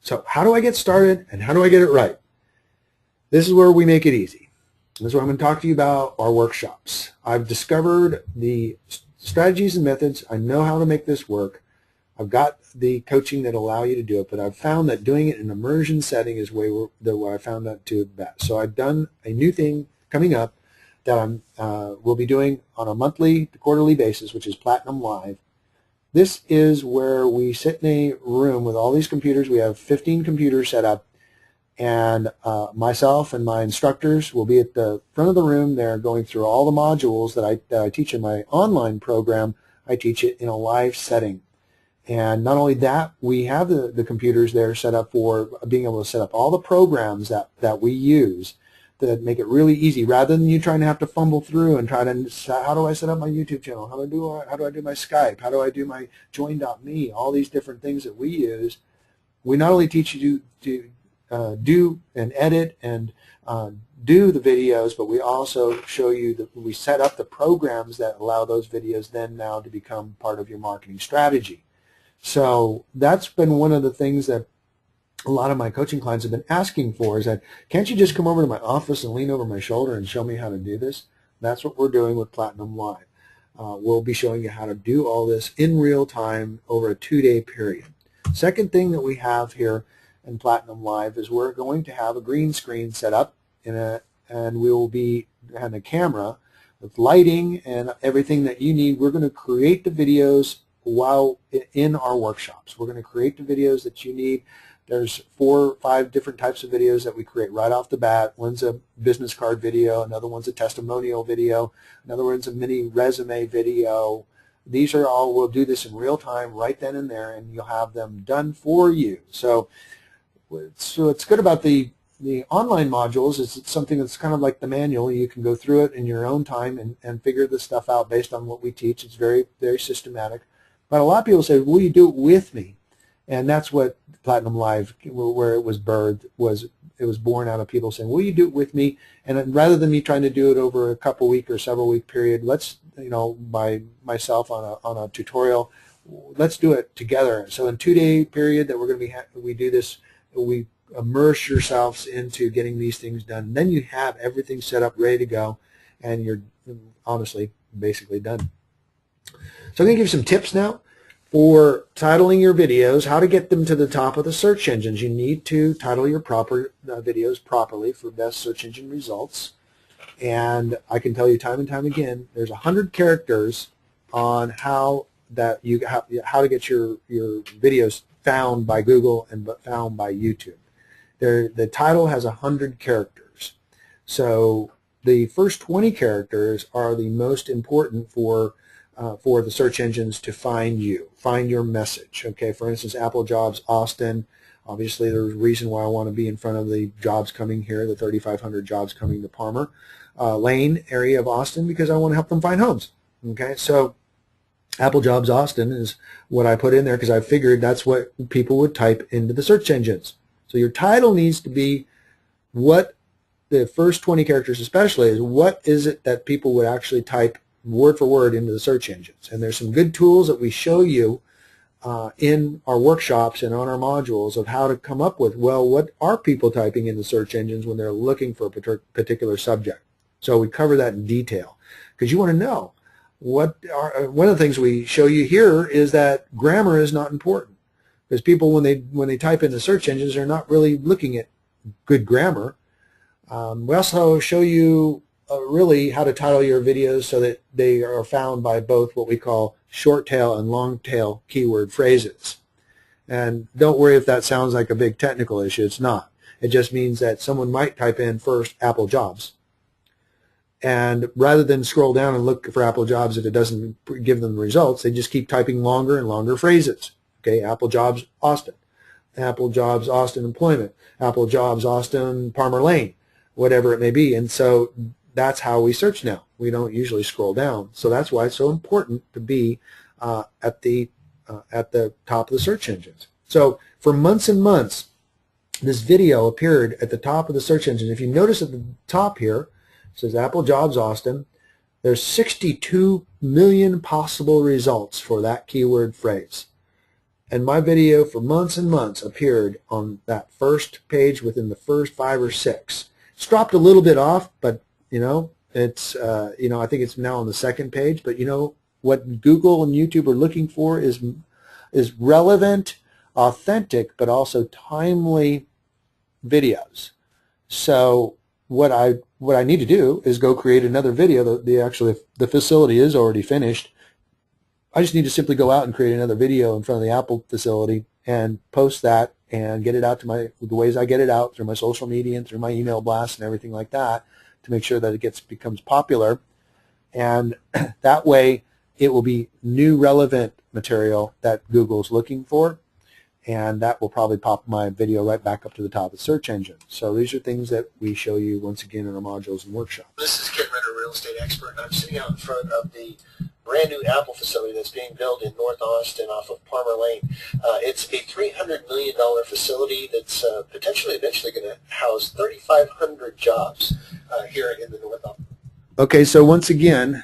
So how do I get started and how do I get it right? This is where we make it easy. This is what I'm going to talk to you about, our workshops. I've discovered the strategies and methods. I know how to make this work. I've got the coaching that allow you to do it, but I've found that doing it in an immersion setting is what I found that to best. So I've done a new thing coming up that we'll be doing on a monthly to quarterly basis, which is Platinum Live. This is where we sit in a room with all these computers. We have 15 computers set up, and myself and my instructors will be at the front of the room there going through all the modules that I teach in my online program. I teach it in a live setting. And not only that, we have the computers there set up for being able to set up all the programs that we use that make it really easy, rather than you trying to have to fumble through and try to, how do I set up my YouTube channel? How do I do my Skype? How do I do my join.me? All these different things that we use. We not only teach you to do and edit and do the videos, but we also show you we set up the programs that allow those videos then now to become part of your marketing strategy. So that's been one of the things that a lot of my coaching clients have been asking for, is that, can't you just come over to my office and lean over my shoulder and show me how to do this? That's what we're doing with Platinum Live. We'll be showing you how to do all this in real time over a 2-day period. Second thing that we have here in Platinum Live is we're going to have a green screen set up and we will be having a camera with lighting and everything that you need. We're going to create the videos while in our workshops. We're going to create the videos that you need. There's 4 or 5 different types of videos that we create right off the bat. One's a business card video, another one's a testimonial video, another one's a mini resume video. These are all, we'll do this in real time right then and there, and you'll have them done for you. So what's good about the online modules is it's something that's kind of like the manual. You can go through it in your own time and figure this stuff out based on what we teach. It's very, very systematic. But a lot of people say, will you do it with me? And that's what Platinum Live, where it was birthed, it was born out of people saying, will you do it with me? And rather than me trying to do it over a couple week or several week period, let's, by myself on a tutorial, let's do it together. So in a 2-day period that we're going to be, we do this, we immerse yourselves into getting these things done. Then you have everything set up, ready to go, and you're honestly basically done. So I'm going to give you some tips now for titling your videos, how to get them to the top of the search engines. You need to title your videos properly for best search engine results. And I can tell you time and time again, there's 100 characters on how to get your videos found by Google and found by YouTube. The title has 100 characters. So the first 20 characters are the most important for the search engines to find you, find your message. Okay, for instance, Apple Jobs Austin. Obviously, there's a reason why I want to be in front of the jobs coming here, the 3,500 jobs coming to Palmer Lane area of Austin, because I want to help them find homes. Okay, so Apple Jobs Austin is what I put in there because I figured that's what people would type into the search engines. So your title needs to be what the first 20 characters especially is, what is it that people would actually type word for word into the search engines. And there's some good tools that we show you in our workshops and on our modules of how to come up with, well, what are people typing in the search engines when they're looking for a particular subject. So we cover that in detail because you want to know one of the things we show you here is that grammar is not important, because people when they type in the search engines, they're not really looking at good grammar. We also show you really how to title your videos so that they are found by both what we call short tail and long tail keyword phrases. And don't worry if that sounds like a big technical issue. It's not. It just means that someone might type in first Apple Jobs, and rather than scroll down and look for Apple Jobs if it doesn't give them the results, they just keep typing longer and longer phrases. Okay, Apple Jobs Austin, Apple Jobs Austin Employment, Apple Jobs Austin Palmer Lane, whatever it may be. And so that's how we search now. We don't usually scroll down. So that's why it's so important to be at the top of the search engines. So for months and months, this video appeared at the top of the search engine. If you notice at the top here, it says Apple Jobs Austin. There's 62 million possible results for that keyword phrase. And my video for months and months appeared on that first page within the first 5 or 6. It's dropped a little bit off, but it's I think it's now on the second page. But what Google and YouTube are looking for is relevant, authentic, but also timely videos. So what I need to do is go create another video. The facility is already finished. I just need to simply go out and create another video in front of the Apple facility and post that and get it out to the ways I get it out, through my social media and through my email blasts and everything like that, to make sure that it becomes popular. And that way it will be new relevant material that Google's looking for, and that will probably pop my video right back up to the top of the search engine. So these are things that we show you once again in our modules and workshops. This is Ken Renner, real estate expert, and I'm sitting out in front of the brand new Apple facility that's being built in North Austin off of Palmer Lane. It's a $300 million facility that's potentially eventually going to house 3,500 jobs here in the North Austin. Okay, so once again,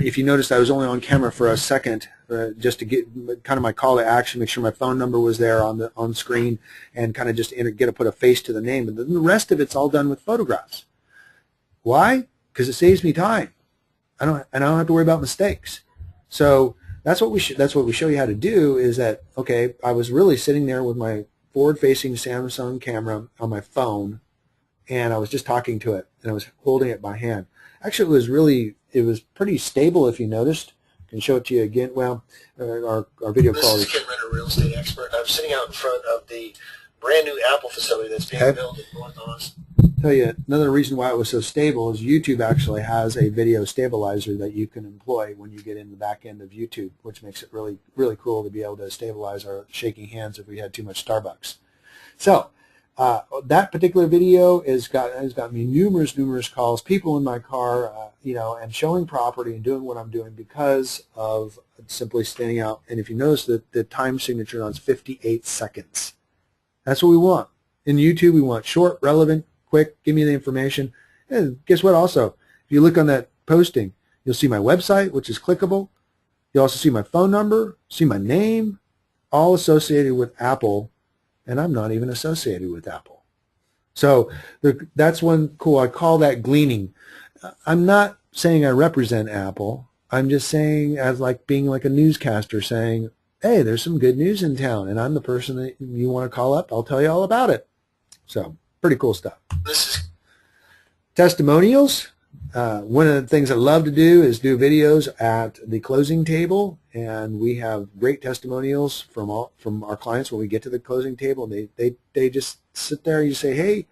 if you noticed, I was only on camera for a second, just to get kind of my call to action, make sure my phone number was there on screen, and kind of just put a face to the name. And then the rest of it's all done with photographs. Why? Because it saves me time. I don't have to worry about mistakes. So that's what we show you how to do. Is that, okay, I was really sitting there with my forward-facing Samsung camera on my phone, and I was just talking to it, and I was holding it by hand. Actually, it was pretty stable, if you noticed. I can show it to you again. Well, our video quality. This is Ken Renner, real estate expert. I'm sitting out in front of the brand new Apple facility that's being built in North Austin. Tell you another reason why it was so stable is YouTube actually has a video stabilizer that you can employ when you get in the back end of YouTube, which makes it really, really cool to be able to stabilize our shaking hands if we had too much Starbucks. So that particular video has got me numerous calls, people in my car, and showing property and doing what I'm doing because of simply standing out. And if you notice that the time signature on is 58 seconds. That's what we want. In YouTube, we want short, relevant, quick, give me the information. And guess what also? If you look on that posting, you'll see my website, which is clickable. You'll also see my phone number, see my name, all associated with Apple, and I'm not even associated with Apple. So that's one cool. I call that gleaning. I'm not saying I represent Apple. I'm just saying, as being like a newscaster, saying, hey, there's some good news in town, and I'm the person that you want to call up. I'll tell you all about it. So pretty cool stuff. Testimonials. One of the things I love to do is do videos at the closing table, and we have great testimonials from our clients when we get to the closing table. And they just sit there and you say, hey,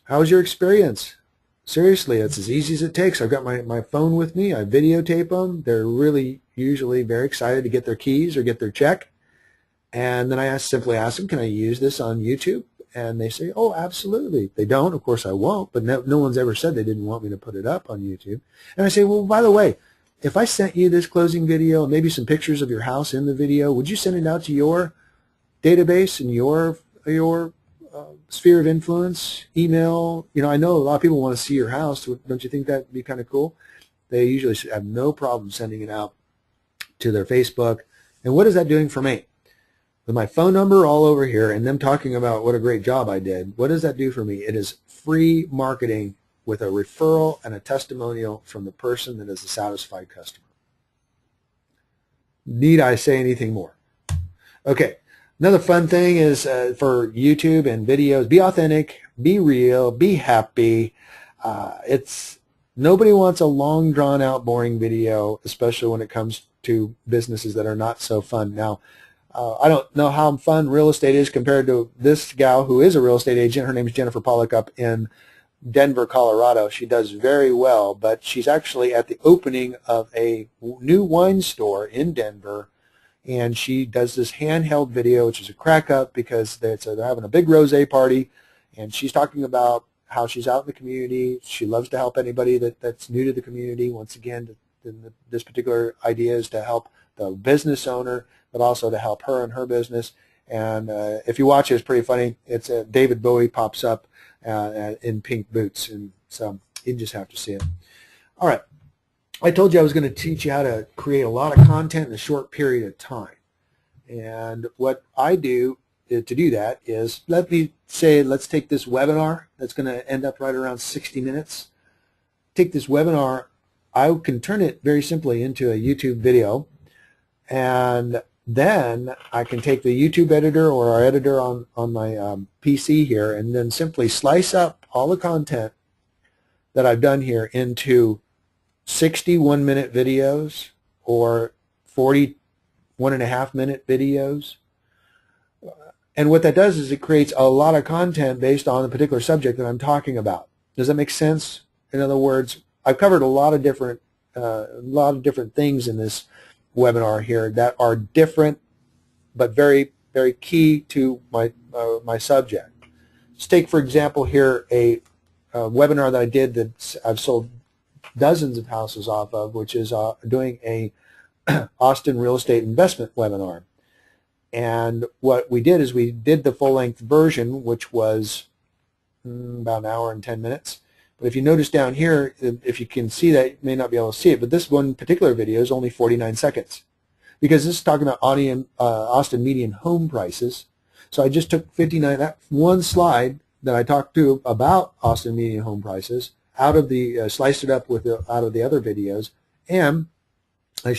how was your experience? Seriously, it's as easy as it takes. I've got my phone with me. I videotape them. They're really usually very excited to get their keys or get their check. And then I simply ask them, can I use this on YouTube? And they say, oh, absolutely. They don't. Of course, I won't. But no one's ever said they didn't want me to put it up on YouTube. And I say, well, by the way, if I sent you this closing video and maybe some pictures of your house in the video, would you send it out to your database and your sphere of influence, email? I know a lot of people want to see your house. Don't you think that would be kind of cool? They usually have no problem sending it out to their Facebook. And what is that doing for me? With my phone number all over here and them talking about what a great job I did, what does that do for me? It is free marketing with a referral and a testimonial from the person that is a satisfied customer. Need I say anything more? Okay, another fun thing is for YouTube and videos, be authentic, be real, be happy. Nobody wants a long, drawn-out, boring video, especially when it comes to businesses that are not so fun. Now, I don't know how fun real estate is compared to this gal who is a real estate agent. Her name is Jennifer Pollock up in Denver, Colorado. She does very well, but she's actually at the opening of a new wine store in Denver, and she does this handheld video, which is a crack up because they're having a big rosé party, and she's talking about how she's out in the community. She loves to help anybody that's new to the community. Once again, this particular idea is to help the business owner, but also to help her and her business. And if you watch it, it's pretty funny. It's David Bowie pops up in pink boots, and so you just have to see it. All right. I told you I was going to teach you how to create a lot of content in a short period of time. And what I do to do that is, let's take this webinar that's going to end up right around 60 minutes. Take this webinar, I can turn it very simply into a YouTube video, and then I can take the YouTube editor or our editor on my PC here and then simply slice up all the content that I've done here into 61-minute videos or 41.5-minute videos. And what that does is it creates a lot of content based on the particular subject that I'm talking about. Does that make sense? In other words, I've covered a lot of different things in this webinar here that are different but very, very key to my subject. Let's take, for example, here a webinar that I did that I've sold dozens of houses off of, which is doing a Austin real estate investment webinar. And what we did is we did the full-length version, which was about an hour and 10 minutes. But if you notice down here, if you can see that, you may not be able to see it, but this one particular video is only 49 seconds because this is talking about Austin median home prices. So I just took that one slide that I talked to about Austin median home prices out of the, sliced it up out of the other videos, and I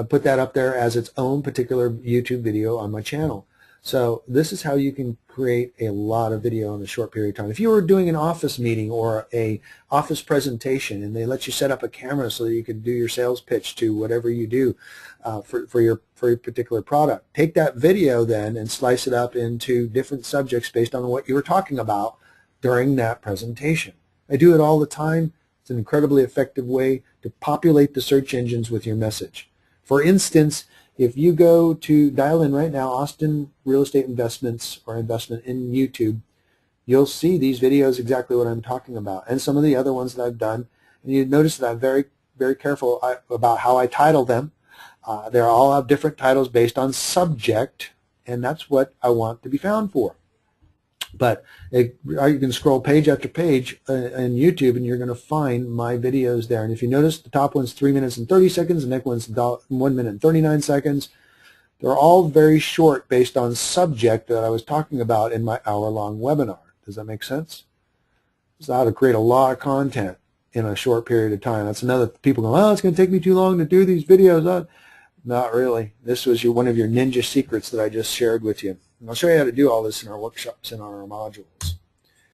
put that up there as its own particular YouTube video on my channel. So this is how you can create a lot of video in a short period of time. If you were doing an office meeting or a office presentation and they let you set up a camera so that you could do your sales pitch to whatever you do for your particular product, take that video then and slice it up into different subjects based on what you were talking about during that presentation. I do it all the time. It's an incredibly effective way to populate the search engines with your message. For instance, if you go to dial in right now, Austin Real Estate Investments or investment in YouTube, you'll see these videos exactly what I'm talking about and some of the other ones that I've done. And you notice that I'm very, very careful about how I title them. They all have different titles based on subject, and that's what I want to be found for. But you can scroll page after page in YouTube and you're going to find my videos there. And if you notice, the top one's 3 minutes and 30 seconds, the next one's 1 minute and 39 seconds. They're all very short based on subject that I was talking about in my hour-long webinar. Does that make sense? This is how to create a lot of content in a short period of time. That's another, people go, oh, it's going to take me too long to do these videos. Not really. This was one of your ninja secrets that I just shared with you. And I'll show you how to do all this in our workshops and our modules.